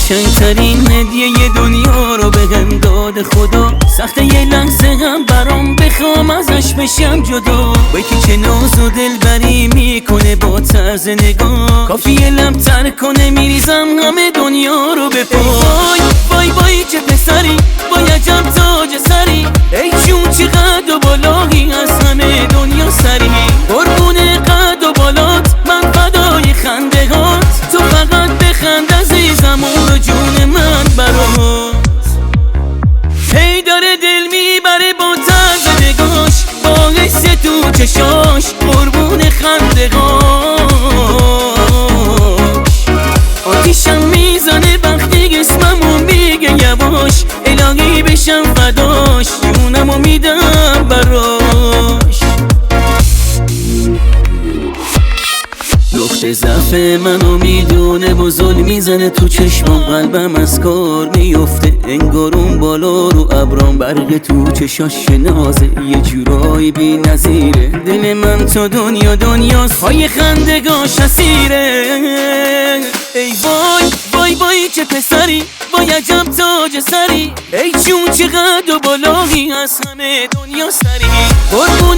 قشنگترین هدیه دنیا رو بهم داده خدا. سخته یه لحظه هم برام بخوام ازش بشم جدا. وای که چه ناز و دلبری میکنه با طرز نگاه. کافیه لب‌تر کنه میریزم همه دنیا رو به پا. وای وای وای چه پسری، وای عجب تاج سری. ای جون چه قد و بالایی از همه دنیا سری. قربون قد و بالات من فدای خنده هات. تو فقط بخند عزیزم و جون من برات. هی داره دل میبره با طرز نگاش، با حس تو چشاش، قربون خنده هاش. آتیشم میزنه وقتی اسممو میگه یواش. الهی بشم فداش، جونمو میدم براش. نقطه ضعف منو میدونه و ظلم میزنه تو چشمام. قلبم از کار میفته انگار اون بالا رو ابرام. برق تو چشاش نازه یه جورایی بی نظیره. دل من تو دنیا دنیاست، پای خندگاش اسیره. ای وای وای وای چه پسری، وای عجب تاج سری. ای جون چه قد و بالایی از همه دنیا سری. قربون